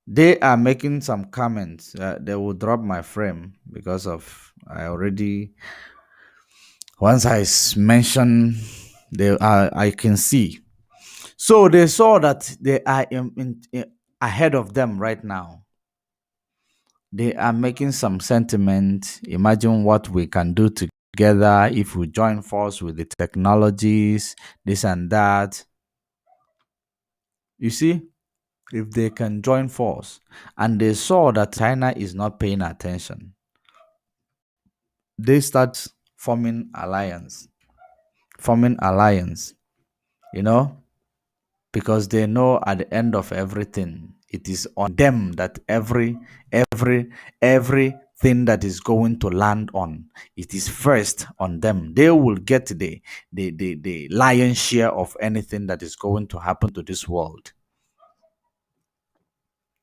They are making some comments. They will drop my frame because of once I mention, I can see. So they saw that they are ahead of them right now. They are making some sentiment. Imagine what we can do together if we join force with the technologies, this and that. You see, if they can join force and they saw that China is not paying attention, they start forming alliance, forming alliance, you know, because they know at the end of everything, it is on them that every everything that is going to land on, it is first on them. They will get the lion's share of anything that is going to happen to this world.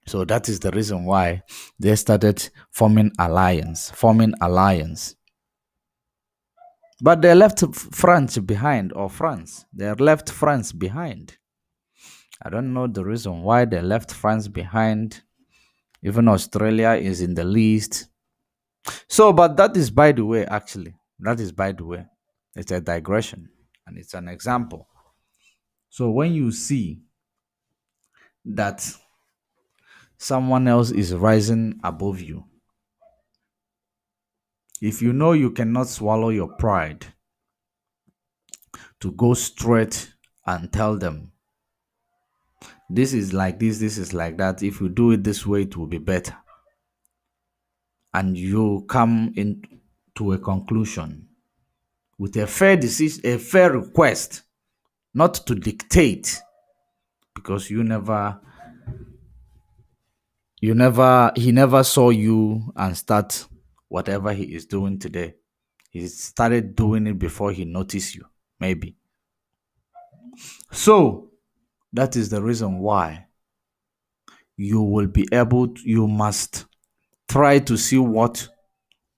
So that is the reason why they started forming alliance. But they left France behind, or France. They left France behind. I don't know the reason why they left France behind. Even Australia is in the list. So, but that is by the way, actually. That is by the way. It's a digression and it's an example. So when you see that someone else is rising above you, if you know you cannot swallow your pride, to go straight and tell them, this is like this is like that. If you do it this way, it will be better. And you come into a conclusion with a fair decision, a fair request, not to dictate, because he never saw you and start whatever he is doing today. He started doing it before he noticed you, maybe. So that is the reason why you must try to see what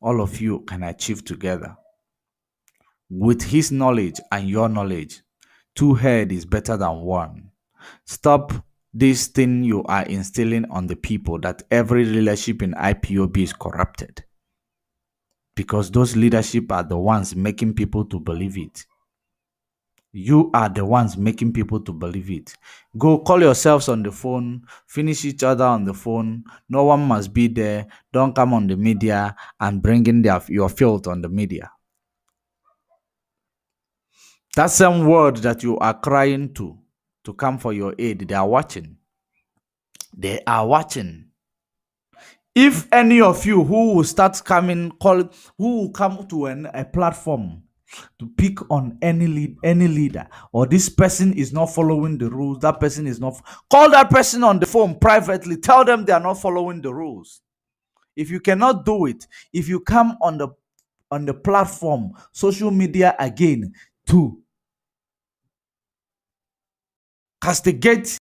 all of you can achieve together. With his knowledge and your knowledge, two heads is better than one. Stop this thing you are instilling on the people that every leadership in IPOB is corrupted. Because those leadership are the ones making people to believe it. You are the ones making people to believe it. Go call yourselves on the phone, finish each other on the phone. No one must be there. Don't come on the media and bring in your filth on the media. That same word that you are crying to come for your aid, they are watching. They are watching. If any of you who will start who will come to a platform to pick on any leader, or this person is not following the rules, that person is not, call that person on the phone privately, tell them they are not following the rules. If you cannot do it, if you come on the platform, social media again, to castigate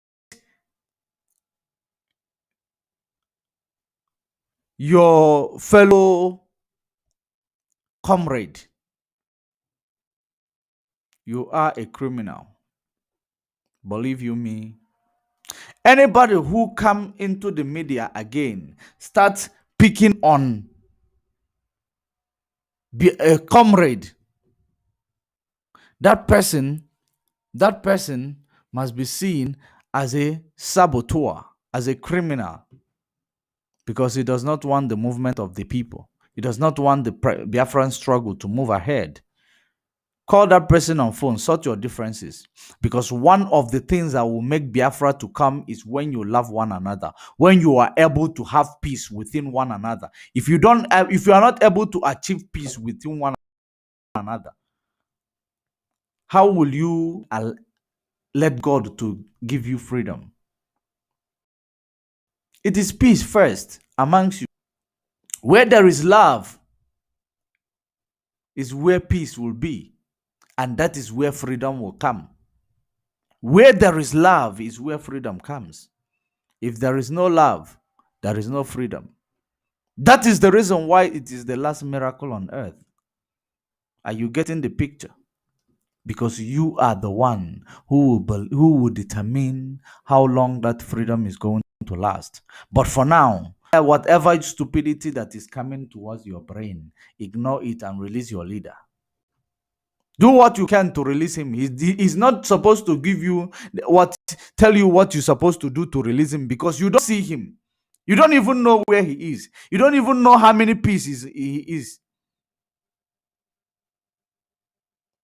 your fellow comrade, you are a criminal. Believe you me. Anybody who come into the media again starts picking on a comrade, that person must be seen as a saboteur, as a criminal, because he does not want the movement of the people. He does not want the Biafran struggle to move ahead. Call that person on phone, sort your differences. Because one of the things that will make Biafra to come is when you love one another, when you are able to have peace within one another. If you are not able to achieve peace within one another, how will you let God to give you freedom? It is peace first amongst you. Where there is love is where peace will be, and that is where freedom will come. Where there is love is where freedom comes. If there is no love, there is no freedom. That is the reason why it is the last miracle on earth. Are you getting the picture? Because you are the one who will determine how long that freedom is going to last. But for now, whatever stupidity that is coming towards your brain, ignore it and release your leader. Do what you can to release him. He's not supposed to tell you what you're supposed to do to release him, because you don't see him. You don't even know where he is. You don't even know how many pieces he is.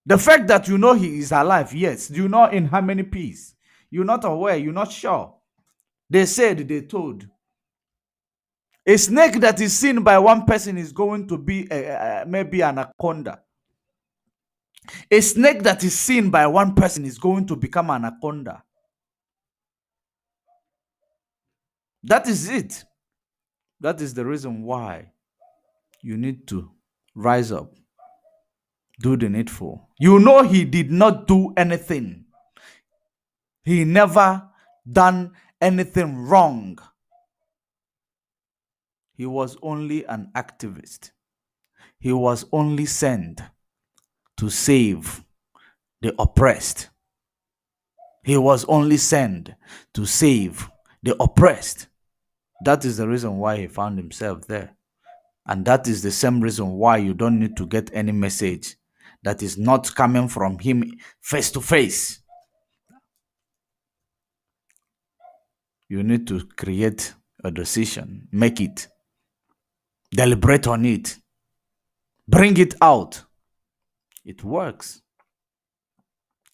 The fact that you know he is alive, yes. Do you know in how many pieces? You're not aware. You're not sure. They said, they told. A snake that is seen by one person is going to be maybe an anaconda. A snake that is seen by one person is going to become an anaconda. That is it. That is the reason why you need to rise up, do the needful. You know he did not do anything. He never done anything wrong. He was only an activist. He was only sent to save the oppressed. He was only sent to save the oppressed. That is the reason why he found himself there. And that is the same reason why you don't need to get any message that is not coming from him face to face. You need to create a decision, make it, deliberate on it, bring it out. It works.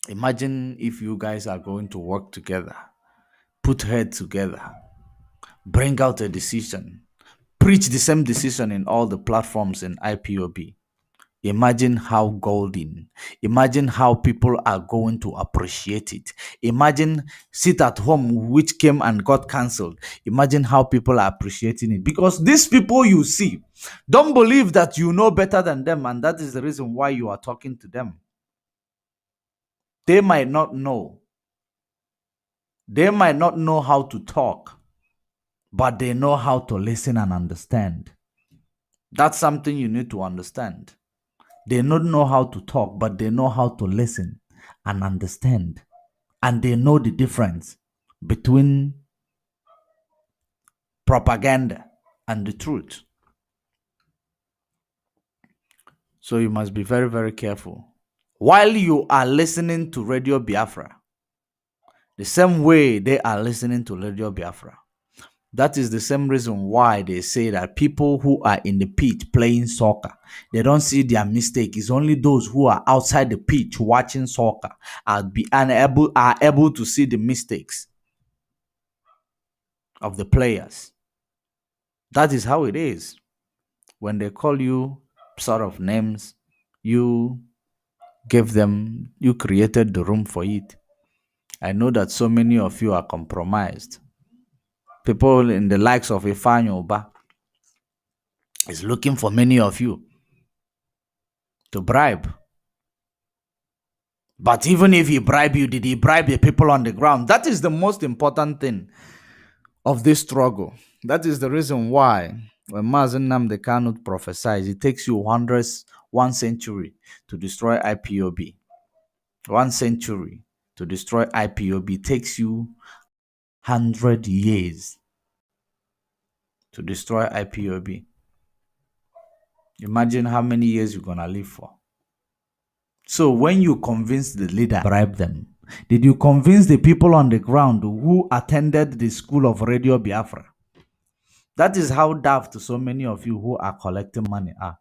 Imagine if you guys are going to work together, put heads together, bring out a decision, preach the same decision in all the platforms in IPOB. Imagine how golden. Imagine how people are going to appreciate it. Imagine sit at home, which came and got cancelled. Imagine how people are appreciating it. Because these people you see don't believe that you know better than them, and that is the reason why you are talking to them. They might not know. They might not know how to talk, but they know how to listen and understand. That's something you need to understand. They don't know how to talk, but they know how to listen and understand. And they know the difference between propaganda and the truth. So you must be very, very careful. While you are listening to Radio Biafra, the same way they are listening to Radio Biafra, that is the same reason why they say that people who are in the pitch playing soccer, they don't see their mistake. It's only those who are outside the pitch watching soccer are able to see the mistakes of the players. That is how it is. When they call you sort of names, you give them, you created the room for it. I know that so many of you are compromised. People in the likes of Ifeanyi Oba is looking for many of you to bribe. But even if he bribed you, did he bribe the people on the ground? That is the most important thing of this struggle. That is the reason why when Mazen Nnamdi Kanu prophesies, it takes you 1 century to destroy IPOB. 1 century to destroy IPOB takes you 100 years to destroy IPOB. Imagine how many years you're gonna live for. So when you convince the leader, bribe them, did you convince the people on the ground who attended the school of Radio Biafra? That is how daft so many of you who are collecting money are.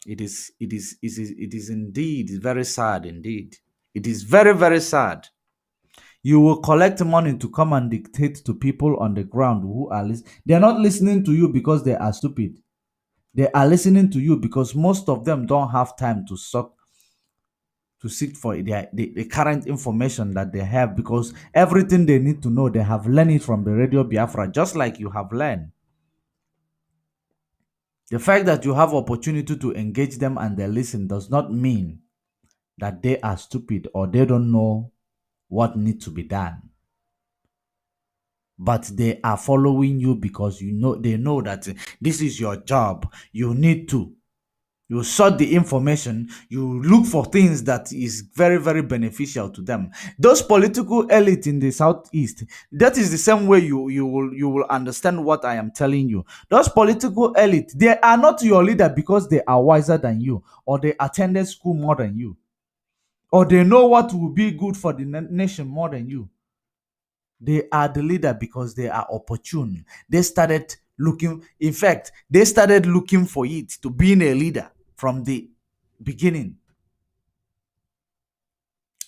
It is indeed very sad indeed. It is very, very sad. You will collect money to come and dictate to people on the ground who are listening. They are not listening to you because they are stupid. They are listening to you because most of them don't have time to seek for the current information that they have, because everything they need to know, they have learned it from the Radio Biafra, just like you have learned. The fact that you have opportunity to engage them and they listen does not mean that they are stupid or they don't know what needs to be done. But they are following you because they know that this is your job. You need to. You sort the information. You look for things that is very, very beneficial to them. Those political elite in the southeast, that is the same way you will understand what I am telling you. Those political elite, they are not your leader because they are wiser than you, or they attended school more than you, or they know what will be good for the nation more than you. They are the leader because they are opportune. They started looking, in fact, they started looking for it to being a leader from the beginning.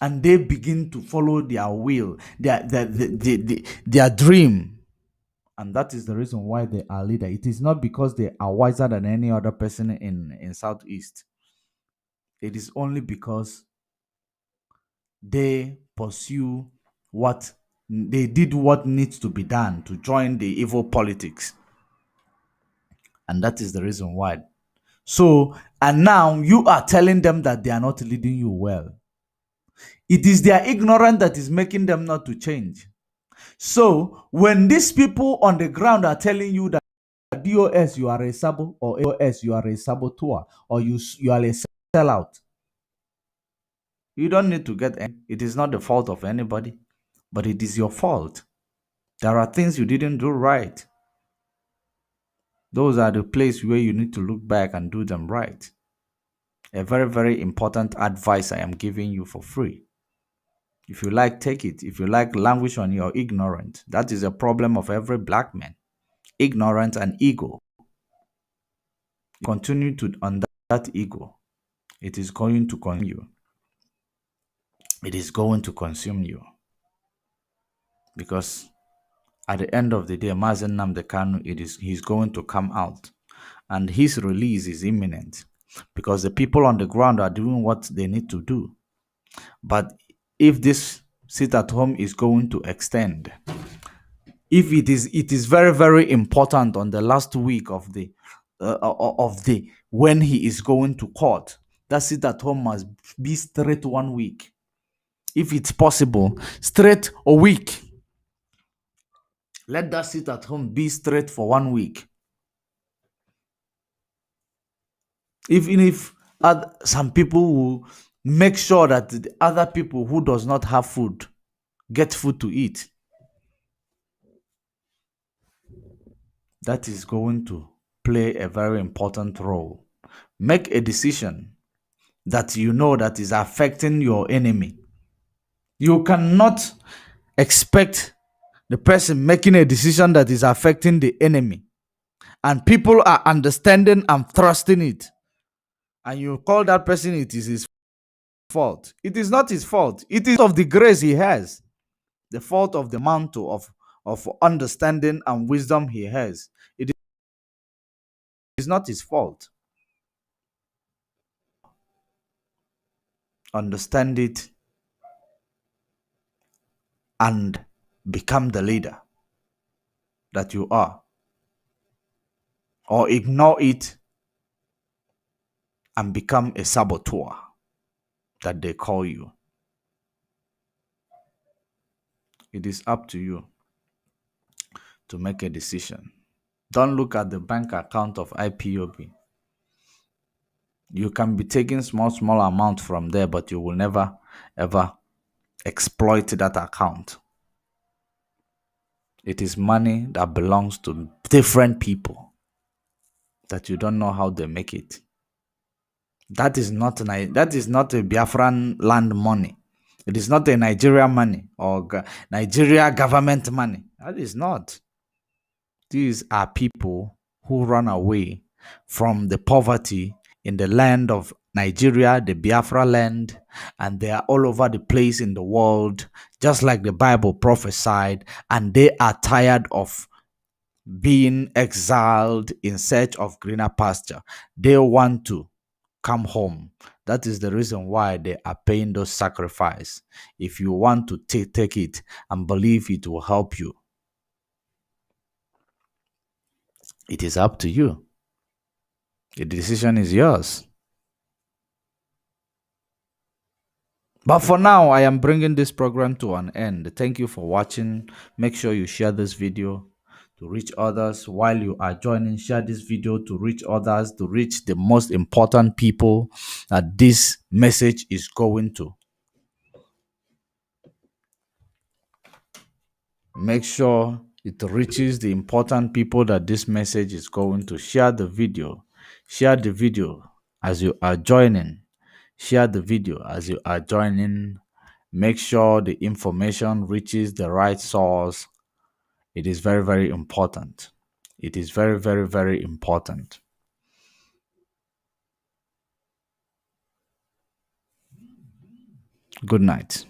and they begin to follow their will, their dream. And that is the reason why they are leader. It is not because they are wiser than any other person in Southeast. It is only because they pursue what they did, what needs to be done to join the evil politics. And that is the reason why. So, and now you are telling them that they are not leading you well. It is their ignorance that is making them not to change. So, when these people on the ground are telling you that DOS you are a sabo, or AOS you are a saboteur, or you are a sellout, you don't need to get angry. It is not the fault of anybody, but it is your fault. There are things you didn't do right. Those are the place where you need to look back and do them right. A very, very important advice I am giving you for free. If you like, take it. If you like, languish on your ignorant. That is a problem of every black man. Ignorance and ego. Continue to on that ego. It is going to consume you. It is going to consume you. Because at the end of the day, Mazen Nnamdi Kanu, he's going to come out. And his release is imminent. Because the people on the ground are doing what they need to do. But if this sit at home is going to extend, if it is very, very important on the last week of the when he is going to court, that sit at home must be straight 1 week. If it's possible, straight a week. Let that sit at home be straight for 1 week. Even if some people will make sure that the other people who does not have food get food to eat. That is going to play a very important role. Make a decision that you know that is affecting your enemy. You cannot expect the person making a decision that is affecting the enemy, and people are understanding and trusting it, and you call that person it is his fault. It is not his fault. It is of the grace he has, the fault of the mantle of understanding and wisdom he has. It is not his fault. Understand it and become the leader that you are, or ignore it and become a saboteur that they call you. It is up to you to make a decision. Don't look at the bank account of IPOB. You can be taking small amount from there, but you will never ever exploit that account. It is money that belongs to different people that you don't know how they make it. That is not a Biafran land money. It is not a Nigerian money or Nigeria government money. That is not. These are people who run away from the poverty in the land of Nigeria, the Biafra land, and they are all over the place in the world, just like the Bible prophesied, and they are tired of being exiled in search of greener pasture. They want to come home. That is the reason why they are paying those sacrifices. If you want to take it and believe it will help you, it is up to you. The decision is yours. But for now, I am bringing this program to an end. Thank you for watching. Make sure you share this video to reach others. While you are joining, share this video to reach others, to reach the most important people that this message is going to. Make sure it reaches the important people that this message is going to. Share the video. Share the video as you are joining. Share the video as you are joining. Make sure the information reaches the right source. It is very, very important. It is very, very, very important. Good night.